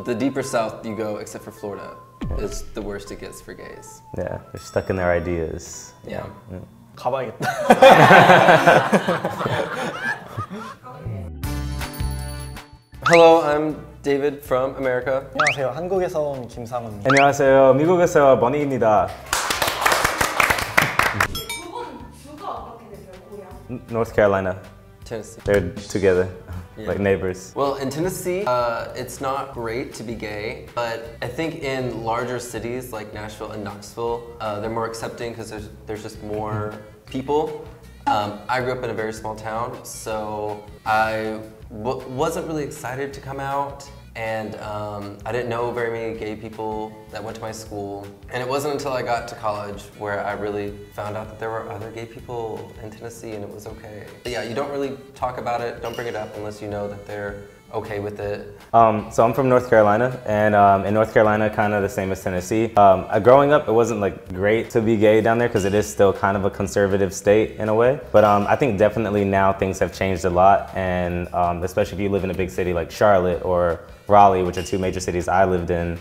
the deeper south you go, except for Florida, is the worst it gets for gays. Yeah, they're stuck in their ideas. Yeah. 가봐야겠다. Hello, I'm David from America. 안녕하세요. 한국에서 온 김상훈입니다. 안녕하세요. 미국에서 머니입니다. 두 분 주가 어떻게 되세요, 고향? North Carolina. Tennessee. They're together, like neighbors. Well, in Tennessee, it's not great to be gay, but I think in larger cities like Nashville and Knoxville, they're more accepting because there's just more people. I grew up in a very small town, so I wasn't really excited to come out, and I didn't know very many gay people that went to my school. And it wasn't until I got to college where I really found out that there were other gay people in Tennessee and it was okay. But yeah, you don't really talk about it, don't bring it up unless you know that they're okay with it. So I'm from North Carolina, and in North Carolina, kind of the same as Tennessee. Growing up, it wasn't like great to be gay down there because it is still kind of a conservative state in a way. But I think definitely now things have changed a lot, and especially if you live in a big city like Charlotte or Raleigh, which are two major cities I lived in,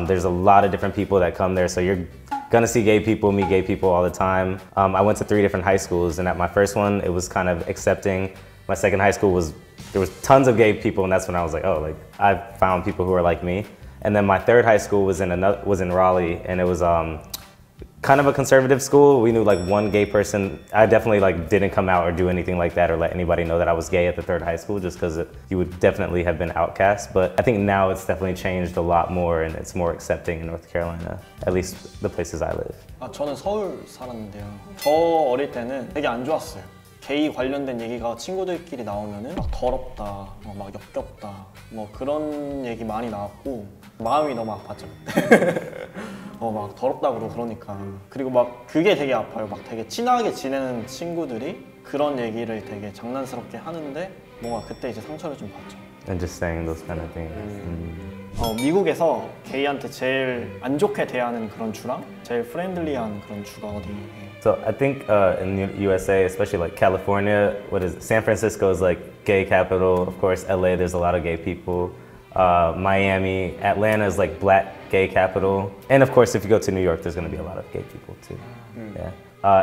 there's a lot of different people that come there. So you're gonna see gay people, meet gay people all the time. I went to 3 different high schools, and at my first one, it was kind of accepting. My second high school there was tons of gay people, and that's when I was like, oh, like I found people who are like me. And then my third high school was in Raleigh, and it was kind of a conservative school. We knew like one gay person. I definitely like didn't come out or do anything like that or let anybody know that I was gay at the third high school, just because you would definitely have been outcast. But I think now it's definitely changed a lot more, and it's more accepting in North Carolina, at least the places I live. 저는 서울 살았는데요. 저 어릴 때는 되게 안 좋았어요. 게이 관련된 얘기가 친구들끼리 나오면은 막 더럽다, 막 역겹다, 뭐 그런 얘기 많이 나왔고 마음이 너무 아팠죠. 막 더럽다고 그러니까. 그리고 막 그게 되게 아파요. 막 되게 친하게 지내는 친구들이 그런 얘기를 되게 장난스럽게 하는데 뭔가 그때 이제 상처를 좀 받죠. And just saying those kind of things. 미국에서 게이한테 제일 안 좋게 대하는 그런 주랑 제일 프렌들리한 그런 주가 어디예요? So I think in the USA, especially like California, San Francisco is like gay capital. Of course, LA, there's a lot of gay people. Miami, Atlanta is like black gay capital. And of course, if you go to New York, there's gonna be a lot of gay people too. Yeah.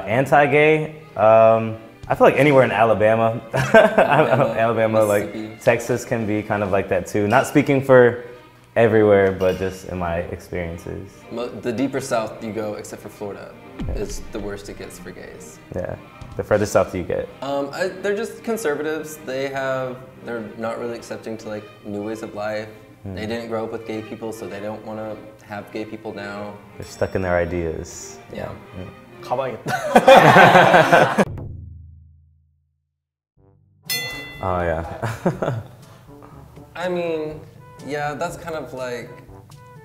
Anti-gay, I feel like anywhere in Alabama, Alabama, like Texas can be kind of like that too. Not speaking for everywhere, but just in my experiences. The deeper south you go, except for Florida, is the worst it gets for gays. Yeah, the further south you get. They're just conservatives. They're not really accepting to like new ways of life. They didn't grow up with gay people, so they don't want to have gay people now. They're stuck in their ideas. Yeah. 가봐야겠다. Oh yeah. I mean, yeah, that's kind of like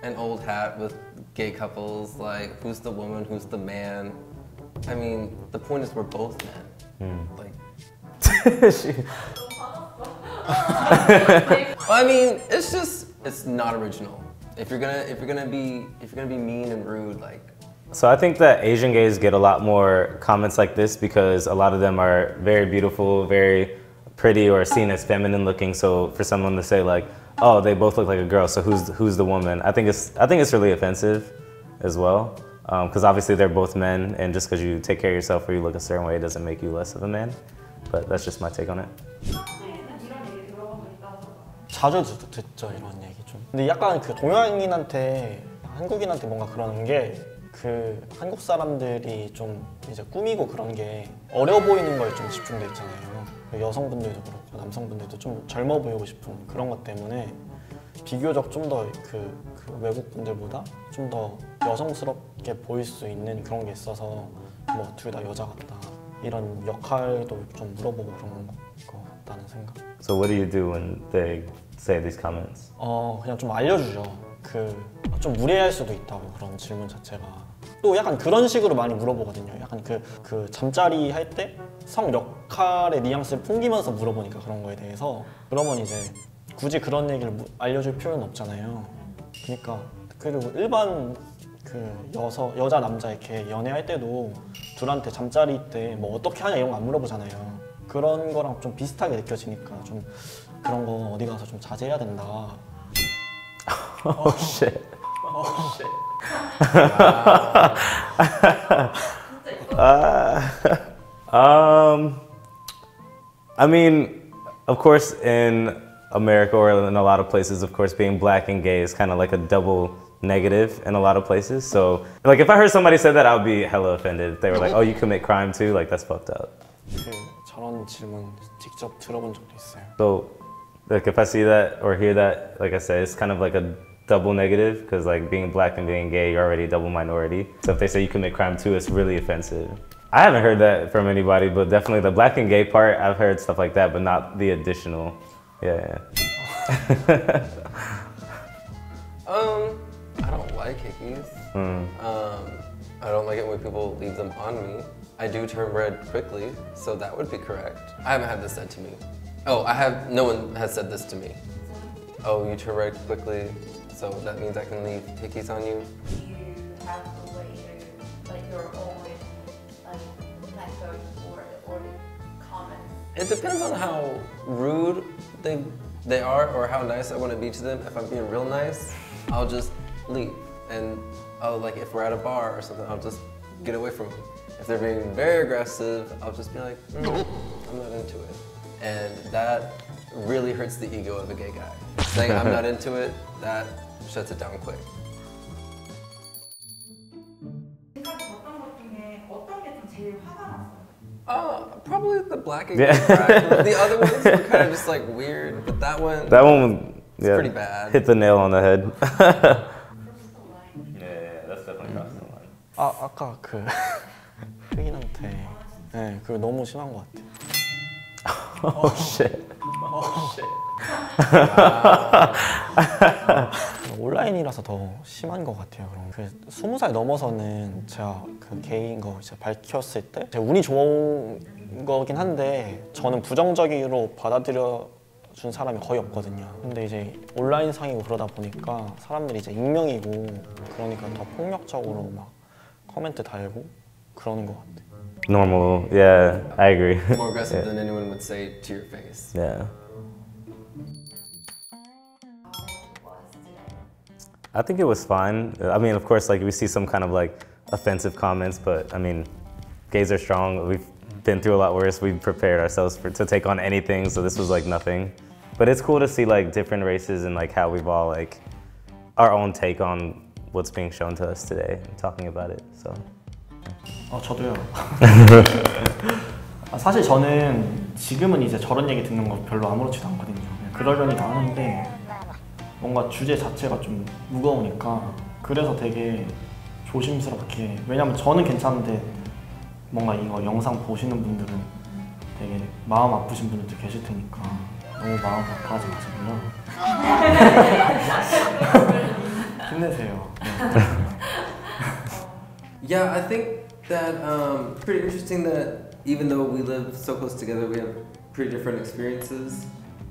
an old hat with gay couples, like who's the woman, who's the man. I mean, the point is we're both men. Like, I mean, it's not original. If you're gonna be mean and rude, like. So I think that Asian gays get a lot more comments like this because a lot of them are very beautiful, very pretty, or seen as feminine looking. So for someone to say like, oh, they both look like a girl, so who's the woman? I think it's really offensive as well, because obviously they're both men, and just because you take care of yourself or you look a certain way doesn't make you less of a man. But that's just my take on it. 자주 듣죠, 이런 얘기 좀. 근데 약간 그 동양인한테 한국인한테 뭔가 그러는 게 그 한국 사람들이 좀 이제 꾸미고 그런 게 어려 보이는 거에 좀 집중돼 있잖아요. 여성분들도 그렇고 남성분들도 좀 젊어 보이고 싶은 그런 것 때문에 비교적 좀 더 그 외국 분들보다 좀 더 여성스럽게 보일 수 있는 그런 게 있어서 뭐 둘 다 여자 같다 이런 역할도 좀 물어보고 그런 것 같다는 생각. So what do you do when they say these comments? 그냥 좀 알려주죠. 좀 무례할 수도 있다고 그런 질문 자체가. 또 약간 그런 식으로 많이 물어보거든요. 약간 그 잠자리 할 때 성 역할의 뉘앙스를 풍기면서 물어보니까 그런 거에 대해서. 그러면 이제 굳이 그런 얘기를 알려줄 필요는 없잖아요. 그러니까 그리고 일반 여자 남자 이렇게 연애할 때도 둘한테 잠자리 때 뭐 어떻게 하냐 이런 거 안 물어보잖아요. 그런 거랑 좀 비슷하게 느껴지니까 좀 그런 거 어디 가서 좀 자제해야 된다. Oh shit. I mean, of course, in America or in a lot of places, of course, being black and gay is kind of like a double negative in a lot of places. So, like, if I heard somebody say that, I would be hella offended. If they were like, "Oh, you commit crime too," like that's fucked up. 저런 질문 직접 들어본 적도 있어요. So, like, if I see that or hear that, like I said, it's kind of like a double negative because, like, being black and being gay, you're already a double minority. So if they say you commit crime too, it's really offensive. I haven't heard that from anybody, but definitely the black and gay part, I've heard stuff like that, but not the additional. Yeah. I don't like hickeys. I don't like it when people leave them on me. I do turn red quickly, so that would be correct. I haven't had this said to me. Oh, no one has said this to me. Oh, you turn red quickly, so that means I can leave hickeys on you? Do you have a way to, like, your own, like, method or comments? It depends on how rude they are or how nice I want to be to them. If I'm being real nice, I'll just leave. And like if we're at a bar or something, I'll just get away from them. If they're being very aggressive, I'll just be like, I'm not into it. And that really hurts the ego of a gay guy. Saying I'm not into it, that shuts it down quick. 지금까지 봤던 것 중에 어떤 게 좀 제일 화가 났어요? Probably the black and gay pride. The other ones were kind of just like weird, but that one Yeah, pretty bad. Hit the nail on the head. Yeah, that's definitely crossing the line. 아까 그 흑인한테 네, 그거 너무 심한 것 같아요. Oh shit. 온라인이라서 더 심한 것 같아요. 그럼 그 20살 넘어서는 제가 그 게이인 거 이제 밝혔을 때 제 운이 좋은 거긴 한데 저는 부정적으로 받아들여 준 사람이 거의 없거든요. 근데 이제 온라인 상이고 그러다 보니까 사람들이 이제 익명이고 그러니까 더 폭력적으로 막 코멘트 달고 그러는 것 같아요. Normal, yeah, I agree. More aggressive than anyone would say to your face. Yeah. I think it was fine. I mean, of course, like we see some kind of like offensive comments, but I mean, gays are strong. We've been through a lot worse. We've prepared ourselves to take on anything, so this was like nothing. But it's cool to see like different races and like how we've all like our own take on what's being shown to us today and talking about it. So. 저도요. 사실 저는 지금은 이제 저런 얘기 듣는 거 별로 아무렇지도 않거든요. 그러려니도 하는데 뭔가 주제 자체가 좀 무거우니까 그래서 되게 조심스럽게, 왜냐면 저는 괜찮은데 뭔가 이거 영상 보시는 분들은 되게 마음 아프신 분들도 계실 테니까 너무 마음 아파하지 마시고요. 힘내세요. Yeah, I think that pretty interesting that even though we live so close together, we have pretty different experiences.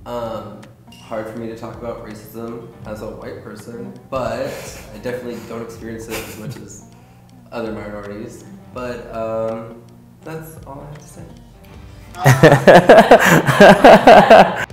Hard for me to talk about racism as a white person, but I definitely don't experience it as much as other minorities. But that's all I have to say.